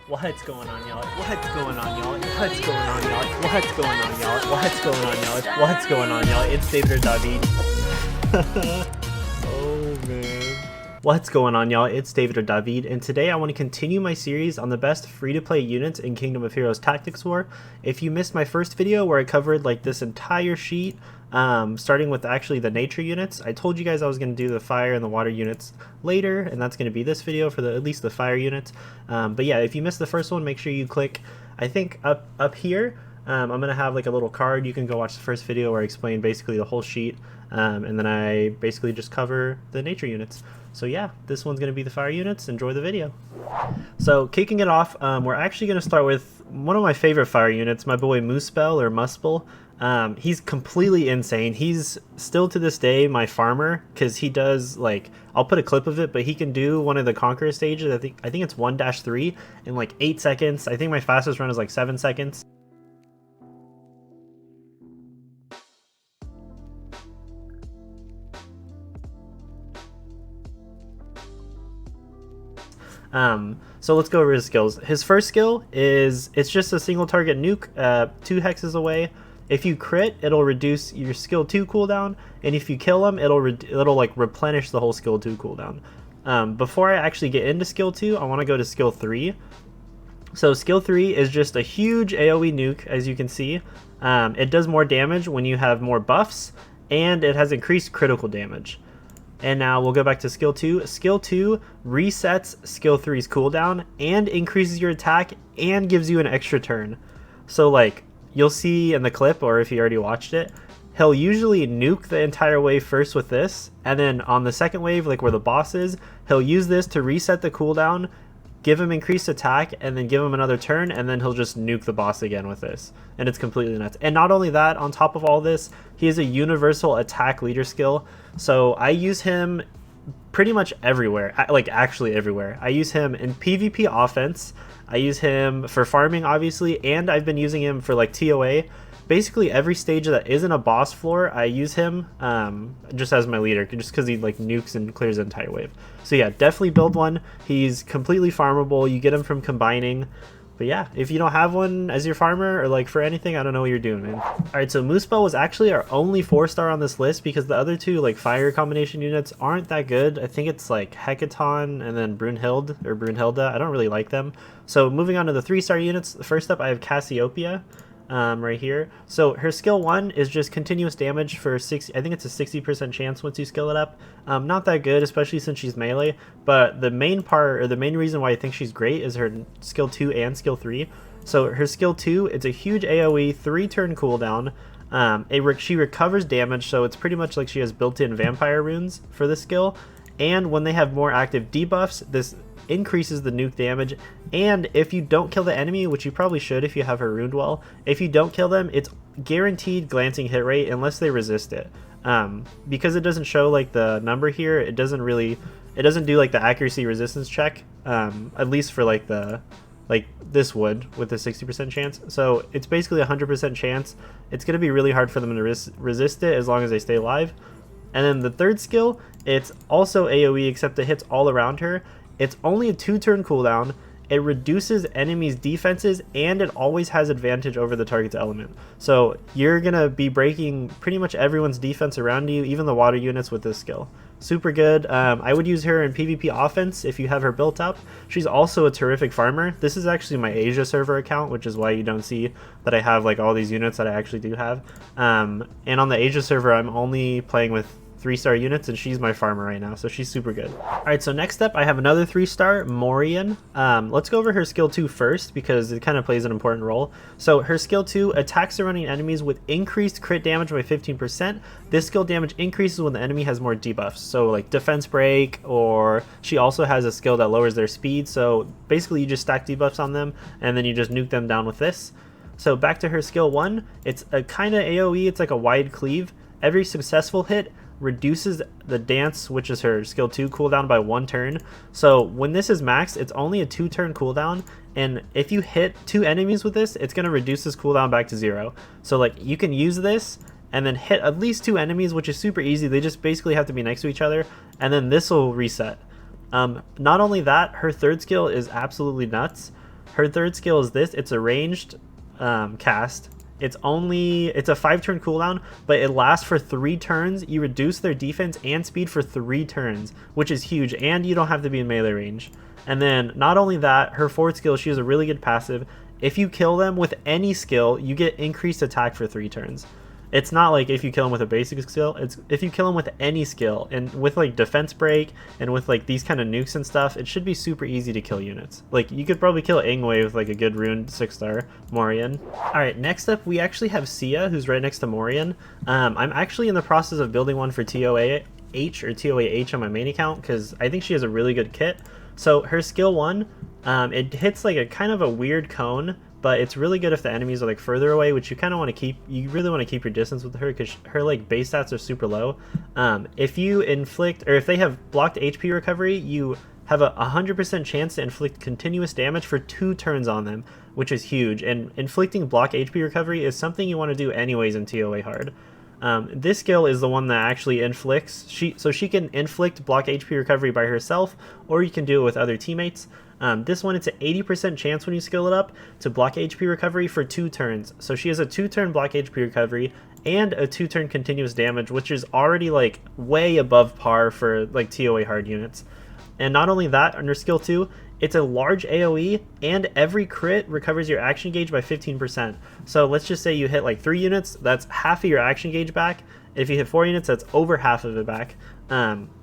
What's going on, y'all? What's going on, y'all? What's going on, y'all? What's going on, y'all? What's going on, y'all? What's going on, y'all? It's David David. Oh man. What's going on, y'all? It's David or David, and today I want to continue my series on the best free-to-play units in Kingdom of Heroes Tactics War. If you missed my first video where I covered like this entire sheet, starting with actually the nature units, I told you guys I was going to do the fire and the water units later, and that's going to be this video for at least the fire units. But yeah, if you missed the first one, make sure you click, I think up here. I'm going to have like a little card. You can go watch the first video where I explain basically the whole sheet, and then I basically just cover the nature units. So yeah, this one's going to be the fire units. Enjoy the video. So kicking it off, we're actually going to start with one of my favorite fire units, my boy Muspell or Muspell. He's completely insane. He's still to this day my farmer, because he does, like, I'll put a clip of it, but he can do one of the Conqueror stages. I think it's 1-3 in like 8 seconds. I think my fastest run is like 7 seconds. So let's go over his skills. His first skill is, it's just a single target nuke, 2 hexes away. If you crit, it'll reduce your skill 2 cooldown, and if you kill him, it'll like replenish the whole skill 2 cooldown. Before I actually get into skill 2, I want to go to skill 3. So skill 3 is just a huge AoE nuke, as you can see. It does more damage when you have more buffs, and it has increased critical damage. And now we'll go back to skill 2. Skill 2 resets skill 3's cooldown and increases your attack and gives you an extra turn. So like you'll see in the clip, or if you already watched it, he'll usually nuke the entire wave first with this, and then on the second wave, like where the boss is, he'll use this to reset the cooldown, give him increased attack, and then give him another turn, and then he'll just nuke the boss again with this. And it's completely nuts. And not only that, on top of all this, he has a universal attack leader skill. So I use him pretty much everywhere, like actually everywhere. I use him in PvP offense, I use him for farming obviously, and I've been using him for like TOA. Basically every stage that isn't a boss floor, I use him just as my leader, just because he like nukes and clears the entire wave. So yeah, definitely build one. He's completely farmable. You get him from combining. But yeah, if you don't have one as your farmer or like for anything, I don't know what you're doing, man. Alright, so Muspell was actually our only 4-star on this list, because the other two like fire combination units aren't that good. I think it's like Hecaton and then Brunhild or Brunhilda. I don't really like them. So moving on to the 3-star units, first up I have Cassiopeia. Right here. So her skill 1 is just continuous damage for 60. I think it's a 60% chance once you skill it up. Not that good, especially since she's melee, but the main part, or the main reason why I think she's great, is her skill 2 and skill 3. So her skill 2, it's a huge AoE 3-turn cooldown. She recovers damage, so it's pretty much like she has built-in vampire runes for this skill. And when they have more active debuffs, this increases the nuke damage. And if you don't kill the enemy, which you probably should if you have her runed well, if you don't kill them, it's guaranteed glancing hit rate unless they resist it. Because it doesn't show like the number here, it doesn't do like the accuracy resistance check, at least for like this would with the 60% chance. So it's basically a 100% chance. It's going to be really hard for them to resist it as long as they stay alive. And then the third skill, it's also AoE, except it hits all around her. It's only a 2-turn cooldown, it reduces enemies' defenses, and it always has advantage over the target's element. So you're going to be breaking pretty much everyone's defense around you, even the water units, with this skill. Super good. I would use her in PvP offense if you have her built up. She's also a terrific farmer. This is actually my Asia server account, which is why you don't see that I have like all these units that I actually do have. And on the Asia server, I'm only playing with 3-star units, and she's my farmer right now, so she's super good. Alright, so next up I have another 3-star, Morian. Let's go over her skill 2 first, because it kind of plays an important role. So her skill 2 attacks surrounding enemies with increased crit damage by 15%. This skill damage increases when the enemy has more debuffs, so like defense break, or she also has a skill that lowers their speed. So basically you just stack debuffs on them and then you just nuke them down with this. So back to her skill 1, it's a kind of AoE, it's like a wide cleave. Every successful hit reduces the dance, which is her skill 2, cooldown by 1 turn. So when this is maxed, it's only a 2-turn cooldown, and if you hit 2 enemies with this, it's going to reduce this cooldown back to 0. So like you can use this and then hit at least 2 enemies, which is super easy. They just basically have to be next to each other, and then this will reset. Not only that, her third skill is absolutely nuts. Her third skill is this. It's a ranged cast. It's a 5-turn cooldown, but it lasts for 3 turns. You reduce their defense and speed for 3 turns, which is huge, and you don't have to be in melee range. And then not only that, her fourth skill, she has a really good passive. If you kill them with any skill, you get increased attack for 3 turns. It's not like if you kill them with a basic skill, it's if you kill them with any skill, and with like defense break and with like these kind of nukes and stuff, it should be super easy to kill units. Like you could probably kill ingway with like a good ruined 6-star Morian. Alright, next up we actually have Sia, who's right next to Morian. I'm actually in the process of building one for TOAH or TOAH on my main account because I think she has a really good kit. So her skill 1, it hits like a kind of a weird cone, but it's really good if the enemies are like further away, which you kind of want to keep. You really want to keep your distance with her because her like base stats are super low. If you inflict, or if they have blocked HP recovery, you have a 100% chance to inflict continuous damage for 2 turns on them, which is huge. And inflicting block HP recovery is something you want to do anyways in TOA hard. This skill is the one that actually inflicts. So she can inflict block HP recovery by herself, or you can do it with other teammates. This one, it's an 80% chance when you skill it up to block HP recovery for 2 turns. So she has a 2-turn block HP recovery and a 2-turn continuous damage, which is already like way above par for like TOA hard units. And not only that, under skill 2, it's a large AoE, and every crit recovers your action gauge by 15%. So let's just say you hit like 3 units, that's half of your action gauge back. If you hit 4 units, that's over half of it back.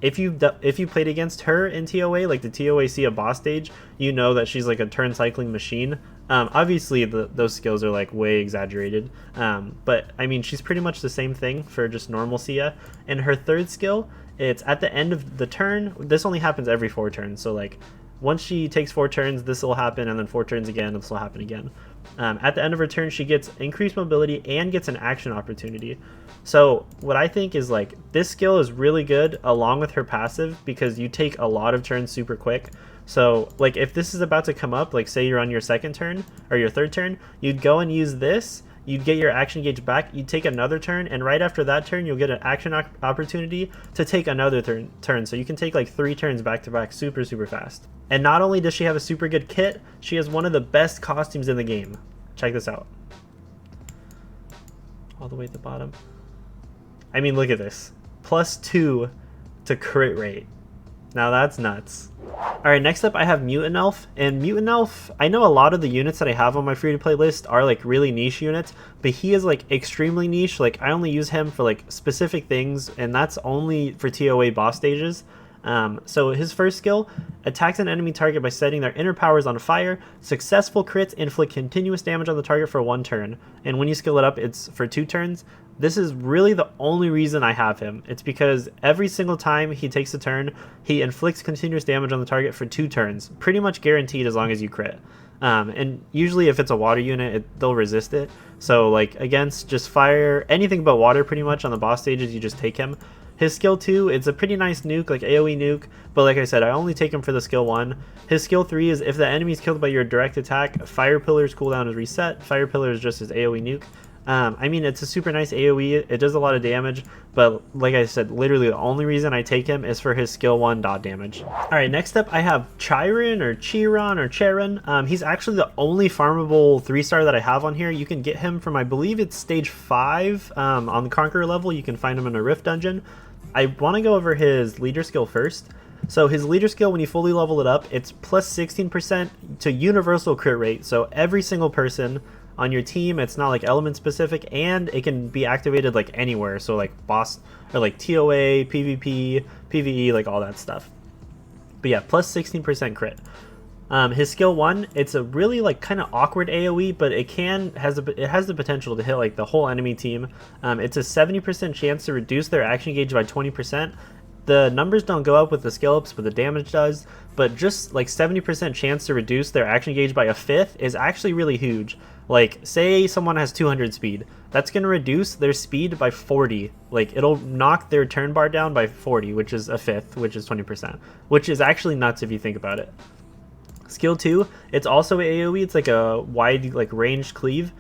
If you played against her in TOA, like the TOA Sia boss stage, you know that she's like a turn cycling machine. Obviously those skills are like way exaggerated, but I mean she's pretty much the same thing for just normal Sia. And her third skill, it's at the end of the turn. This only happens every 4 turns, so like once she takes 4 turns, this will happen, and then 4 turns again, this will happen again. At the end of her turn, she gets increased mobility and gets an action opportunity. So what I think is like this skill is really good along with her passive because you take a lot of turns super quick. So like if this is about to come up, like say you're on your 2nd turn or your 3rd turn, you'd go and use this. You'd get your action gauge back, you'd take another turn, and right after that turn you'll get an action opportunity to take another turn. So you can take like 3 turns back to back super fast. And not only does she have a super good kit, she has one of the best costumes in the game. Check this out. All the way at the bottom. I mean, look at this. +2 to crit rate. Now that's nuts. Alright, next up I have Mutant Elf. And Mutant Elf, I know a lot of the units that I have on my free-to-play list are like really niche units, but he is like extremely niche. Like I only use him for like specific things, and that's only for TOA boss stages. So his first skill, attacks an enemy target by setting their inner powers on fire. Successful crits inflict continuous damage on the target for 1 turn. And when you skill it up, it's for 2 turns. This is really the only reason I have him. It's because every single time he takes a turn, he inflicts continuous damage on the target for 2 turns. Pretty much guaranteed as long as you crit. And usually if it's a water unit, they'll resist it. So like against just fire, anything but water pretty much on the boss stages, you just take him. His skill 2, it's a pretty nice nuke, like AoE nuke, but like I said, I only take him for the skill 1. His skill 3 is if the enemy is killed by your direct attack, Fire Pillar's cooldown is reset. Fire Pillar is just his AoE nuke. I mean, it's a super nice AoE, it does a lot of damage, but like I said, literally the only reason I take him is for his skill 1 dot damage. Alright, next up I have Cheiron or Cheiron. He's actually the only farmable 3-star that I have on here. You can get him from, I believe it's stage 5 on the Conqueror level. You can find him in a Rift dungeon. I want to go over his leader skill first. So his leader skill, when you fully level it up, it's plus 16% to universal crit rate. So every single person on your team, it's not like element specific, and it can be activated like anywhere. So like boss or like TOA, PvP, PvE, like all that stuff. But yeah, plus 16% crit. His skill 1, it's a really like kind of awkward AoE, but it has the potential to hit like the whole enemy team. It's a 70% chance to reduce their action gauge by 20%. The numbers don't go up with the skill ups, but the damage does. But just like 70% chance to reduce their action gauge by 1/5 is actually really huge. Like say someone has 200 speed, that's going to reduce their speed by 40. Like it'll knock their turn bar down by 40, which is 1/5, which is 20%, which is actually nuts if you think about it. Skill 2, it's also AoE, it's like a wide like ranged cleave.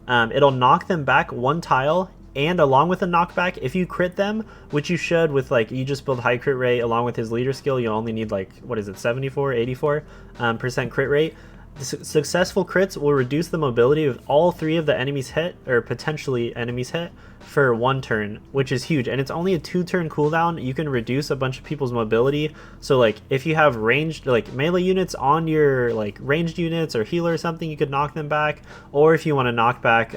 It'll knock them back 1 tile, and along with a knockback, if you crit them, which you should with like, you just build high crit rate along with his leader skill, you only need like, what is it, 74, 84% crit rate. Successful crits will reduce the mobility of all 3 of the enemies hit, or potentially enemies hit, for 1 turn, which is huge. And it's only a 2-turn cooldown. You can reduce a bunch of people's mobility. So like if you have ranged like melee units on your like ranged units or healer or something, you could knock them back. Or if you want to knock back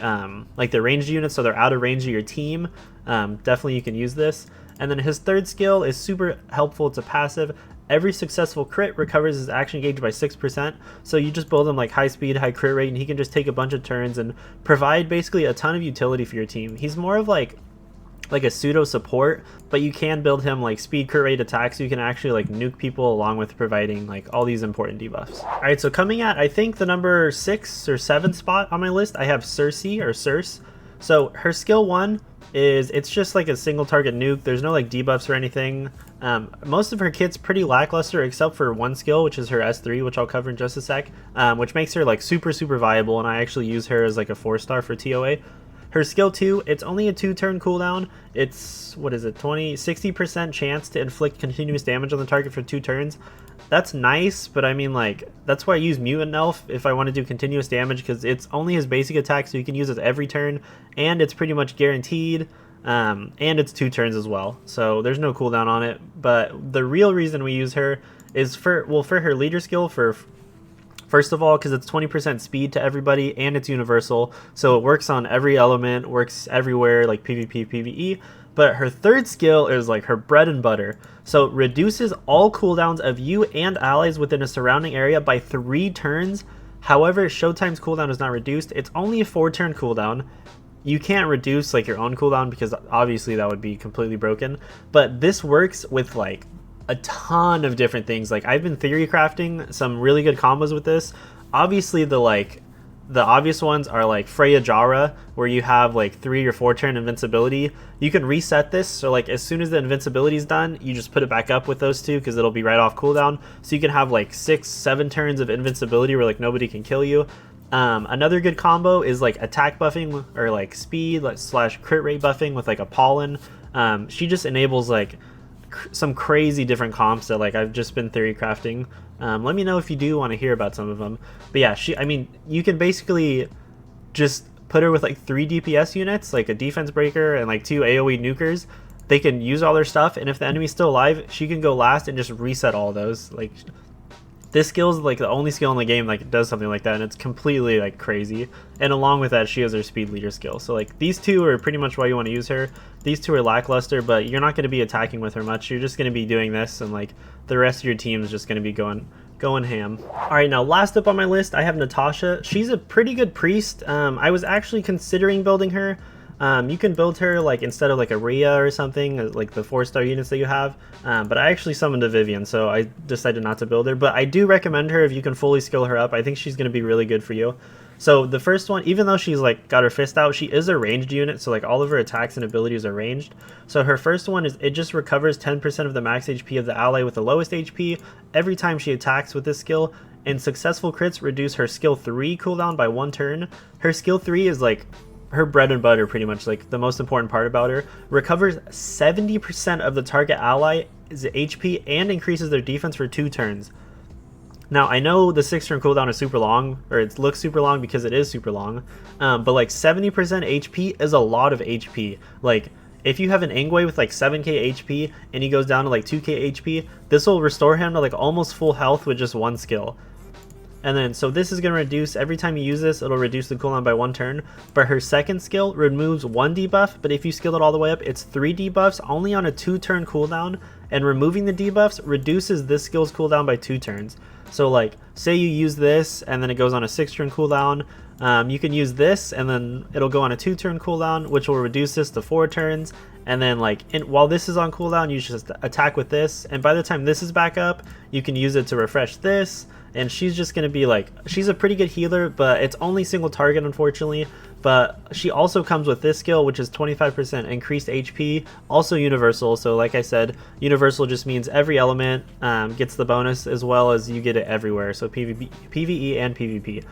like the ranged units so they're out of range of your team, definitely you can use this. And then his 3rd skill is super helpful. It's a passive. Every successful crit recovers his action gauge by 6%, so you just build him like high speed, high crit rate, and he can just take a bunch of turns and provide basically a ton of utility for your team. He's more of like a pseudo support, but you can build him like speed, crit rate, attack, so you can actually like nuke people along with providing like all these important debuffs. Alright, so coming at I think the number 6 or 7 spot on my list, I have Circe. So her skill 1 is it's just like a single target nuke. There's no like debuffs or anything. Most of her kit's pretty lackluster except for 1 skill, which is her S3, which I'll cover in just a sec, which makes her like super viable, and I actually use her as like a 4-star for TOA. Her skill 2, it's only a 2-turn cooldown. It's, what is it, 60% chance to inflict continuous damage on the target for 2 turns. That's nice, but I mean, like, that's why I use Mutant Elf if I want to do continuous damage, because it's only his basic attack, so you can use it every turn, and it's pretty much guaranteed, and it's 2 turns as well, so there's no cooldown on it. But the real reason we use her is for her leader skill, first of all, because it's 20% speed to everybody, and it's universal, so it works on every element, works everywhere, like PvP, PvE. But her 3rd skill is like her bread and butter. So it reduces all cooldowns of you and allies within a surrounding area by 3 turns. However, Showtime's cooldown is not reduced. It's only a 4-turn cooldown. You can't reduce like your own cooldown because obviously that would be completely broken. But this works with like a ton of different things. Like I've been theory crafting some really good combos with this. Obviously the obvious ones are like Freya Jara, where you have like 3 or 4 turn invincibility. You can reset this, so like as soon as the invincibility is done, you just put it back up with those 2 because it'll be right off cooldown. So you can have like 6-7 turns of invincibility where like nobody can kill you. Another good combo is like attack buffing or like speed slash crit rate buffing with like a pollen. She just enables like some crazy different comps that like I've just been theory crafting. Let me know if you do want to hear about some of them. But yeah, I mean, you can basically just put her with like 3 DPS units, like a defense breaker and like 2 AoE nukers. They can use all their stuff, and if the enemy's still alive, she can go last and just reset all those. Like, this skill is like the only skill in the game like does something like that, and it's completely like crazy. And along with that, she has her speed leader skill. So like these 2 are pretty much why you want to use her. These 2 are lackluster, but you're not going to be attacking with her much. You're just going to be doing this, and like the rest of your team is just going to be going ham. All right, now last up on my list, I have Natasha. She's a pretty good priest. I was actually considering building her. You can build her like instead of like a Rhea or something, like the 4-star units that you have, but I actually summoned a Vivian, so I decided not to build her. But I do recommend her if you can fully skill her up. I think she's going to be really good for you. So the first one, even though she's like got her fist out, she is a ranged unit, so like all of her attacks and abilities are ranged. So her first one is it just recovers 10% of the max HP of the ally with the lowest HP every time she attacks with this skill, and successful crits reduce her skill 3 cooldown by 1 turn. Her skill 3 is like her bread and butter, pretty much, like the most important part about her. Recovers 70% of the target ally's HP and increases their defense for 2 turns. Now, I know the 6-turn cooldown is super long, or it looks super long because it is super long, but like 70% HP is a lot of HP. Like, if you have an ingway with like 7k HP and he goes down to like 2k HP, this will restore him to like almost full health with just 1 skill. And then, so this is going to reduce, every time you use this, it'll reduce the cooldown by 1 turn. But her second skill removes 1 debuff, but if you skill it all the way up, it's 3 debuffs only on a 2-turn cooldown, and removing the debuffs reduces this skill's cooldown by 2 turns. So like, say you use this, and then it goes on a 6-turn cooldown, you can use this, and then it'll go on a 2-turn cooldown, which will reduce this to 4 turns, and then like, while this is on cooldown, you just attack with this, and by the time this is back up, you can use it to refresh this, and she's just going to be like, she's a pretty good healer, but it's only single target, unfortunately. But she also comes with this skill, which is 25% increased HP, also universal. So like I said, universal just means every element gets the bonus, as well as you get it everywhere, so PvE and PvP.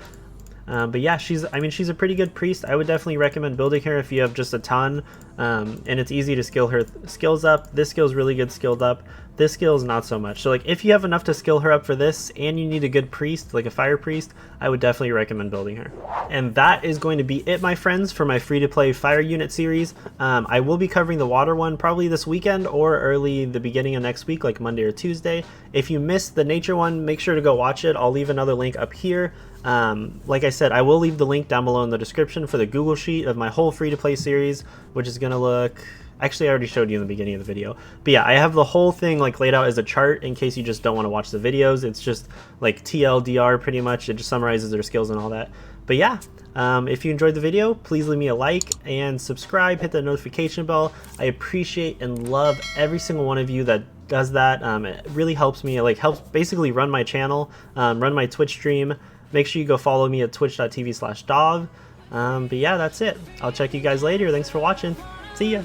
But yeah, I mean, she's a pretty good priest. I would definitely recommend building her if you have just a ton, and it's easy to skill her skills up. This skill's really good skilled up. This skill is not so much. So like if you have enough to skill her up for this and you need a good priest, like a fire priest, I would definitely recommend building her. And that is going to be it, my friends, for my free-to-play fire unit series. I will be covering the water one probably this weekend or early the beginning of next week, like Monday or Tuesday. If you missed the nature one, make sure to go watch it. I'll leave another link up here. Like I said, I will leave the link down below in the description for the Google Sheet of my whole free-to-play series, which is going to look... Actually, I already showed you in the beginning of the video. But yeah, I have the whole thing like laid out as a chart in case you just don't want to watch the videos. It's just like TLDR pretty much. It just summarizes their skills and all that. But yeah, if you enjoyed the video, please leave me a like and subscribe, hit the notification bell. I appreciate and love every single one of you that does that. It really helps me. It like helps basically run my channel, run my Twitch stream. Make sure you go follow me at twitch.tv/dov. But yeah, that's it. I'll check you guys later. Thanks for watching. See ya.